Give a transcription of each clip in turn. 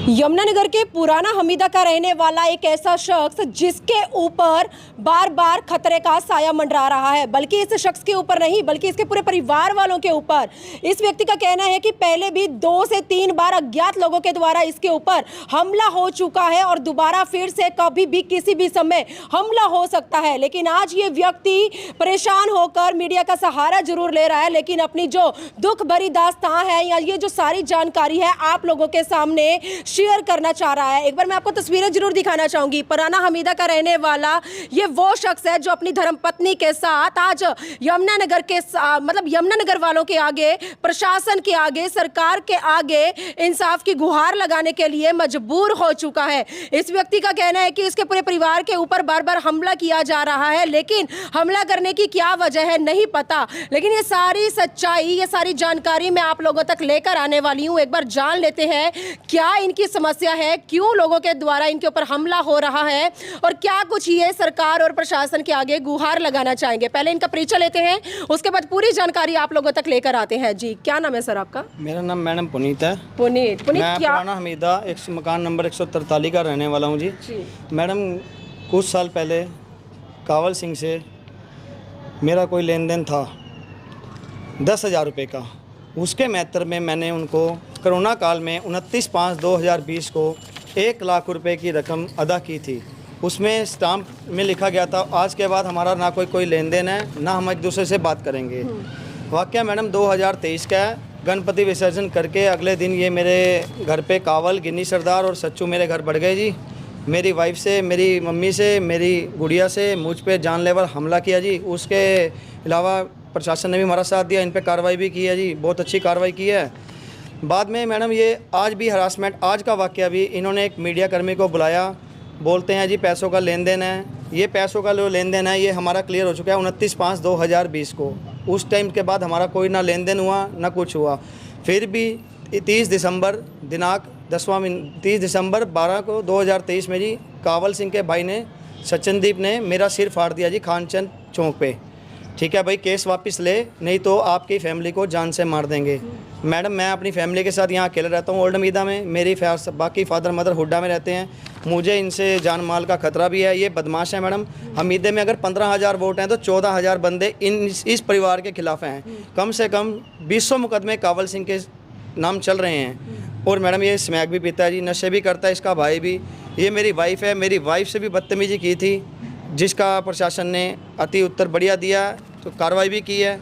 यमुनानगर के पुराना हमीदा का रहने वाला एक ऐसा शख्स जिसके ऊपर बार बार खतरे का साया मंडरा रहा है, बल्कि इस शख्स के ऊपर नहीं बल्कि इसके पूरे परिवार वालों के ऊपर। इस व्यक्ति का कहना है कि पहले भी 2 से 3 बार अज्ञात लोगों के द्वारा इसके ऊपर हमला हो चुका है और दोबारा फिर से कभी भी किसी भी समय हमला हो सकता है। लेकिन आज ये व्यक्ति परेशान होकर मीडिया का सहारा जरूर ले रहा है, लेकिन अपनी जो दुख भरी दास्तान है या ये जो सारी जानकारी है आप लोगों के सामने शेयर करना चाह रहा है। एक बार मैं आपको तस्वीरें जरूर दिखाना चाहूंगी। पुराना हमीदा का रहने वाला ये वो शख्स है जो अपनी धर्मपत्नी के साथ आज यमुनानगर के यमुनानगर वालों के आगे, प्रशासन के आगे, सरकार के आगे इंसाफ की गुहार लगाने के लिए मजबूर हो चुका है। इस व्यक्ति का कहना है कि इसके पूरे परिवार के ऊपर बार बार हमला किया जा रहा है, लेकिन हमला करने की क्या वजह है नहीं पता। लेकिन ये सारी सच्चाई, ये सारी जानकारी मैं आप लोगों तक लेकर आने वाली हूँ। एक बार जान लेते हैं क्या इनकी समस्या है, क्यों लोगों के द्वारा इनके ऊपर हमला हो रहा है और क्या कुछ ये सरकार और प्रशासन के आगे गुहार लगाना चाहेंगे। पहले इनका परिचय लेते हैं, उसके बाद पूरी जानकारी आप लोगों तक लेकर आते हैं। जी, क्या नाम है सर आपका? मेरा नाम मैडम पुनीत है। पुनीत मैं क्या? पुराना हमीदा एक मकान नंबर 143 का रहने वाला हूँ जी। मैडम, कुछ साल पहले कावल सिंह से मेरा कोई लेन देन था 10,000 रुपये का। उसके मैटर में मैंने उनको कोरोना काल में 29/5/2020 को 1 लाख रुपए की रकम अदा की थी। उसमें स्टाम्प में लिखा गया था आज के बाद हमारा ना कोई लेन देन है, ना हम एक दूसरे से बात करेंगे। वाकया मैडम 2023 का है। गणपति विसर्जन करके अगले दिन ये मेरे घर पे कावल, गिन्नी सरदार और सच्चू मेरे घर बढ़ गए जी। मेरी वाइफ से, मेरी मम्मी से, मेरी गुड़िया से मुझ पे जानलेवा हमला किया जी। उसके अलावा प्रशासन ने भी हमारा साथ दिया, इन पे कार्रवाई भी की है जी, बहुत अच्छी कार्रवाई की है। बाद में मैडम ये आज भी हरासमेंट, आज का वाकया भी इन्होंने एक मीडिया कर्मी को बुलाया, बोलते हैं जी पैसों का लेन देन है। ये पैसों का जो लेन देन है ये हमारा क्लियर हो चुका है 29/5/2020 को। उस टाइम के बाद हमारा कोई ना लेन देन हुआ ना कुछ हुआ। फिर भी 30 दिसंबर दिनांक 30 दिसंबर 12 को 2023 में जी कावल सिंह के भाई ने, सचिनदीप ने मेरा सिर फाड़ दिया जी खानचंद चौक पे। ठीक है भाई, केस वापस ले, नहीं तो आपकी फैमिली को जान से मार देंगे। मैडम, मैं अपनी फैमिली के साथ यहाँ अकेले रहता हूँ ओल्ड हमीदा में। मेरी बाकी फादर मदर हुड्डा में रहते हैं। मुझे इनसे जान माल का खतरा भी है। ये बदमाश है मैडम। हमीदे में अगर 15,000 वोट हैं तो 14,000 बंदे इस परिवार के खिलाफ हैं। कम से कम 200 मुकदमे कावल सिंह के नाम चल रहे हैं। और मैडम ये स्मैक भी पीता है जी, नशे भी करता है, इसका भाई भी। ये मेरी वाइफ है, मेरी वाइफ से भी बदतमीजी की थी, जिसका प्रशासन ने अति उत्तर बढ़िया दिया, तो कार्रवाई भी की है।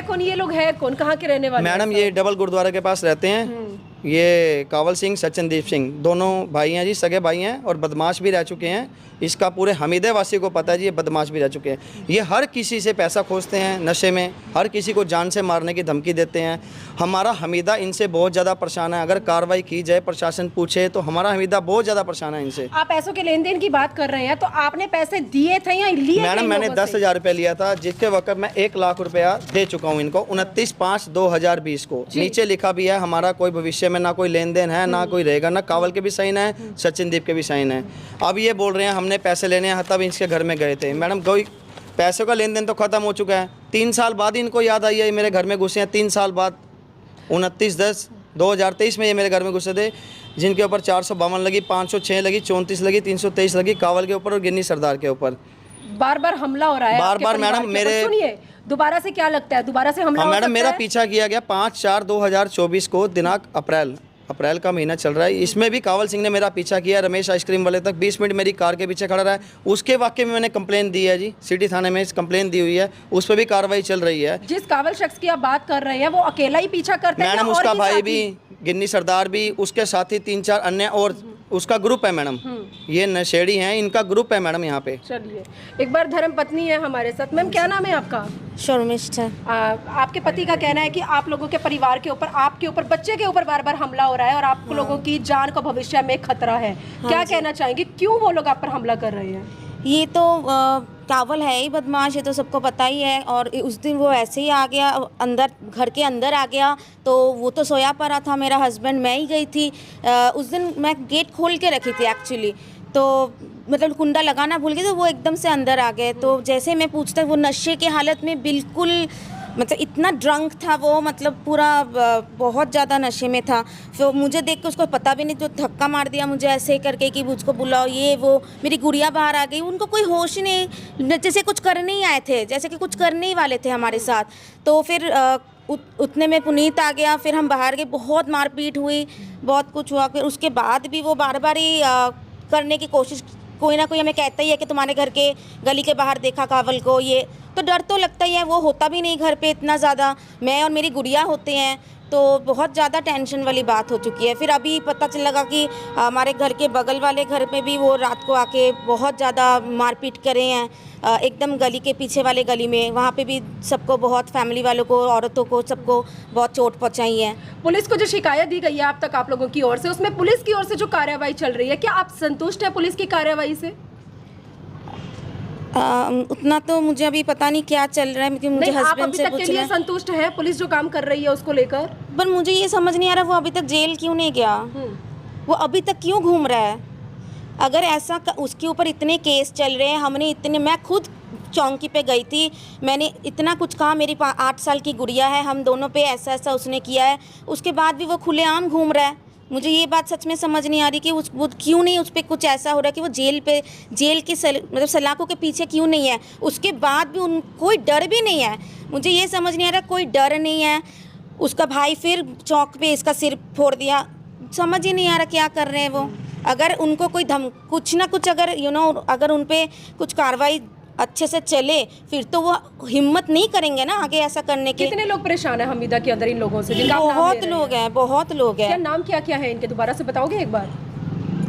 कौन ये लोग है, कौन कहाँ के रहने वाले? मैडम ये डबल गुरुद्वारा के पास रहते हैं। ये कावल सिंह, सचिनदीप सिंह, दोनों भाई हैं जी, सगे भाई हैं और बदमाश भी रह चुके हैं। इसका पूरे हमीदे वासी को पता है जी, ये बदमाश भी रह चुके हैं। ये हर किसी से पैसा खोजते हैं नशे में, हर किसी को जान से मारने की धमकी देते हैं। हमारा हमीदा इनसे बहुत ज़्यादा परेशान है। अगर कार्रवाई की जाए, प्रशासन पूछे, तो हमारा हमीदा बहुत ज़्यादा परेशान है इनसे। आप पैसों के लेन देन की बात कर रहे हैं, तो आपने पैसे दिए थे या लिए? मैडम, मैंने 10,000 रुपये लिया था, जिसके वक्त मैं 1 लाख रुपया दे चुका हूँ इनको 29/5/2020 को। नीचे लिखा भी है हमारा कोई भविष्य में ना कोई लेन देन है, ना कोई रहेगा, ना कावल के भी साइन है, सचिनदीप के भी साइन है। अब ये बोल रहे हैं हमने पैसे लेने हैं, तब इसके घर में गए थे। मैडम, कोई पैसों का लेन देन तो खत्म हो चुका है। 3 साल बाद इनको याद आई है, मेरे घर में घुसे हैं 3 साल बाद। 29/10/2023 में ये मेरे घर में घुसे थे, जिनके ऊपर 452 लगी, 506 लगी, 34 लगी, 323 लगी कावल के ऊपर और गिन्नी सरदार के ऊपर। बार बार हमला हो रहा है बार बार मैडम। मेरे सुनिए, दोबारा से क्या लगता है, दोबारा से हमला हो सकता है? मैडम, मेरा पीछा किया गया 5/4/2024 को, दिनांक अप्रैल का महीना चल रहा है। इसमें भी कावल सिंह ने मेरा पीछा किया, रमेश आइसक्रीम वाले तक 20 मिनट मेरी कार के पीछे खड़ा रहा है। उसके वाक्य में मैंने कंप्लेन दी है जी, सिटी थाने में कंप्लेन दी हुई है, उस पर भी कार्रवाई चल रही है। जिस कावल शख्स की आप बात कर रहे हैं वो अकेला ही पीछा करता है? मैडम, उसका भाई भी, गिन्नी सरदार भी, उसके साथी 3-4 अन्य और उसका ग्रुप है मैडम। ये नशेड़ी हैं, इनका ग्रुप है मैडम यहाँ पे। चलिए, एक बार धर्म पत्नी है हमारे साथ। मैम, क्या नाम है आपका? शर्मिष्ठा। आपके पति का कहना है कि आप लोगों के परिवार के ऊपर, आपके ऊपर, बच्चे के ऊपर बार बार हमला हो रहा है और आप लोगों की जान को भविष्य में खतरा है। क्या कहना चाहेंगे, क्यों वो लोग आप पर हमला कर रहे हैं? ये तो कावल है ही बदमाश, ये तो सबको पता ही है। और उस दिन वो ऐसे ही आ गया, अंदर घर के अंदर आ गया, तो वो तो सोया पड़ा था मेरा हस्बैंड, मैं ही गई थी। उस दिन मैं गेट खोल के रखी थी एक्चुअली, तो मतलब कुंडा लगाना भूल गई, तो वो एकदम से अंदर आ गए। तो जैसे मैं पूछता, वो नशे के हालत में बिल्कुल मतलब इतना ड्रंक था वो, मतलब पूरा बहुत ज़्यादा नशे में था। फिर मुझे देख के उसको पता भी नहीं, तो धक्का मार दिया मुझे ऐसे करके कि मुझको बुलाओ, ये वो। मेरी गुड़िया बाहर आ गई, उनको कोई होश ही नहीं, जैसे कुछ करने ही आए थे, जैसे कि कुछ करने ही वाले थे हमारे साथ। तो फिर उतने में पुनीत आ गया, फिर हम बाहर गए, बहुत मारपीट हुई, बहुत कुछ हुआ। फिर उसके बाद भी वो बार बार ही करने की कोशिश, कोई ना कोई हमें कहता ही है कि तुम्हारे घर के गली के बाहर देखा कावल को, ये तो डर तो लगता ही है। वो होता भी नहीं घर पे इतना ज़्यादा, मैं और मेरी गुड़िया होते हैं, तो बहुत ज़्यादा टेंशन वाली बात हो चुकी है। फिर अभी पता चल लगा कि हमारे घर के बगल वाले घर पे भी वो रात को आके बहुत ज़्यादा मारपीट करे हैं, एकदम गली के पीछे वाले गली में, वहाँ पे भी सबको, बहुत फैमिली वालों को, औरतों को, सबको बहुत चोट पहुँचाई है। पुलिस को जो शिकायत दी गई है अब तक आप लोगों की ओर से, उसमें पुलिस की ओर से जो कार्रवाई चल रही है, क्या आप संतुष्ट हैं पुलिस की कार्रवाई से? उतना तो मुझे अभी पता नहीं क्या चल रहा है, क्योंकि मुझे आप हस्बैंड अभी से तक के लिए पूछना है। संतुष्ट है पुलिस जो काम कर रही है उसको लेकर? पर मुझे ये समझ नहीं आ रहा वो अभी तक जेल क्यों नहीं गया, वो अभी तक क्यों घूम रहा है। अगर ऐसा उसके ऊपर इतने केस चल रहे हैं, हमने इतने, मैं खुद चौंकी पे गई थी, मैंने इतना कुछ कहा, मेरी 8 साल की गुड़िया है, हम दोनों पे ऐसा ऐसा उसने किया है, उसके बाद भी वो खुलेआम घूम रहा है। मुझे ये बात सच में समझ नहीं आ रही कि वो क्यों नहीं, उस पर कुछ ऐसा हो रहा है कि वो जेल की मतलब सलाखों के पीछे क्यों नहीं है, उसके बाद भी कोई डर भी नहीं है। मुझे ये समझ नहीं आ रहा, कोई डर नहीं है। उसका भाई फिर चौक पे इसका सिर फोड़ दिया, समझ ही नहीं आ रहा क्या कर रहे हैं वो। अगर उनको कोई कुछ ना कुछ, अगर अगर उन पर कुछ कार्रवाई अच्छे से चले, फिर तो वो हिम्मत नहीं करेंगे ना आगे ऐसा करने के। कितने लोग परेशान है हमीदा के अंदर इन लोगों से, जिनका आप नाम ले बहुत रहे लोग हैं, बहुत लोग हैं। क्या नाम क्या है इनके, दोबारा से बताओगे एक बार?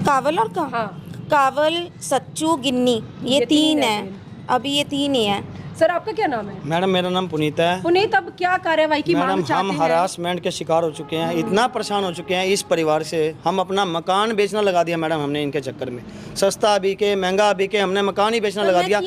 कावल और हाँ। कावल, सच्चू, गिन्नी, ये 3 है, अभी ये 3 ही है। सर आपका क्या नाम है? मैडम मेरा नाम पुनीत है। पुनीत, अब क्या कार्रवाई की मांग मैडम चाहते हम हैं? हरासमेंट के शिकार हो चुके हैं, इतना परेशान हो चुके हैं इस परिवार से, हम अपना मकान बेचना लगा दिया मैडम हमने इनके चक्कर में। सस्ता अभी के, महंगा अभी के, हमने मकान ही बेचना लगा दिया।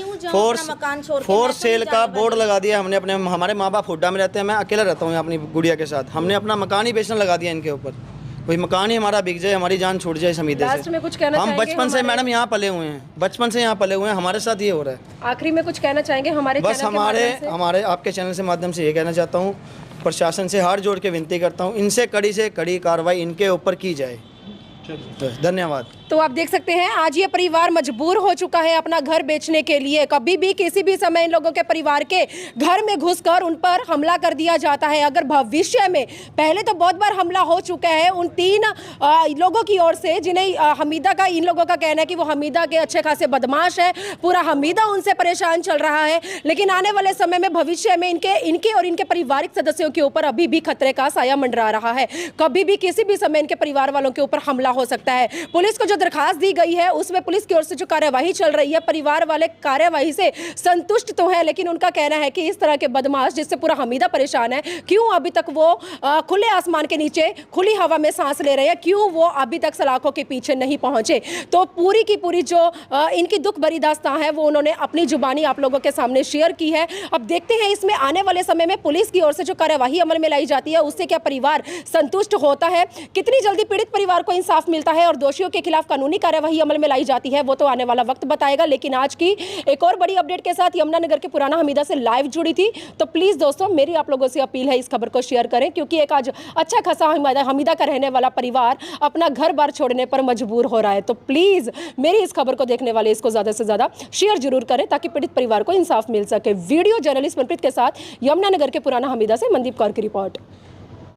फोर्स सेल का बोर्ड लगा दिया हमने अपने, हमारे माँ बाप हुड्डा में रहते हैं, मैं अकेला रहता हूँ अपनी गुड़िया के साथ, हमने अपना मकान ही बेचना लगा दिया इनके ऊपर। वही मकान ही हमारा बिक जाए, हमारी जान छूट जाए इस उम्मीद लास्ट से। में कुछ कहना हम चाहेंगे बचपन से मैडम यहाँ पले हुए हैं, बचपन से यहाँ पले हुए हैं, हमारे साथ ये हो रहा है। आखिरी में कुछ कहना चाहेंगे हमारे बस चैनल के माध्यम से? हमारे आपके चैनल से माध्यम से ये कहना चाहता हूँ, प्रशासन से हाथ जोड़ के विनती करता हूँ, इनसे कड़ी से कड़ी कार्रवाई इनके ऊपर की जाए। धन्यवाद। तो आप देख सकते हैं आज ये परिवार मजबूर हो चुका है अपना घर बेचने के लिए। कभी भी किसी भी समय इन लोगों के परिवार के घर में घुसकर उन पर हमला कर दिया जाता है। अगर भविष्य में, पहले तो बहुत बार हमला हो चुका है उन 3 लोगों की ओर से, जिन्हें हमीदा का, इन लोगों का कहना है कि वो हमीदा के अच्छे खासे बदमाश है, पूरा हमीदा उनसे परेशान चल रहा है। लेकिन आने वाले समय में, भविष्य में इनके और इनके पारिवारिक सदस्यों के ऊपर अभी भी खतरे का साया मंडरा रहा है। कभी भी किसी भी समय इनके परिवार वालों के ऊपर हमला हो सकता है। पुलिस को जो दरखास्त दी गई है उसमें पुलिस की ओर से जो कार्यवाही चल रही है, परिवार वाले कार्यवाही से संतुष्ट तो है, लेकिन उनका कहना है कि इस तरह के बदमाश जिससे पूरा हमीदा परेशान है, क्यों अभी तक वो खुले आसमान के नीचे खुली हवा में सांस ले रहे हैं, क्यों वो अभी तक सलाखों के पीछे नहीं पहुंचे। तो पूरी की पूरी जो इनकी दुख भरी दास्तां है वो उन्होंने अपनी जुबानी आप लोगों के सामने शेयर की है। अब देखते हैं इसमें आने वाले समय में पुलिस की ओर से जो कार्यवाही अमल में लाई जाती है उससे क्या परिवार संतुष्ट होता है, कितनी जल्दी पीड़ित परिवार को इंसाफ मिलता है और दोषियों के खिलाफ कानूनी कार्यवाही अमल में लाई जाती है, वो तो आने वाला वक्त बताएगा। लेकिन आज की एक और बड़ी अपडेट के साथ यमुनानगर के पुराना हमीदा से लाइव जुड़ी थी। तो प्लीज दोस्तों, मेरी आप लोगों से अपील है इस खबर को शेयर करें, क्योंकि एक आज अच्छा खासा हमीदा का रहने वाला परिवार अपना घर बार छोड़ने पर मजबूर हो रहा है। तो प्लीज मेरी इस खबर को देखने वाले इसको ज्यादा से ज्यादा शेयर जरूर करें ताकि पीड़ित परिवार को इंसाफ मिल सके। वीडियो जर्नलिस्ट मनप्रीत के साथ यमुनानगर के पुराना हमीदा से मनदीप कौर की रिपोर्ट।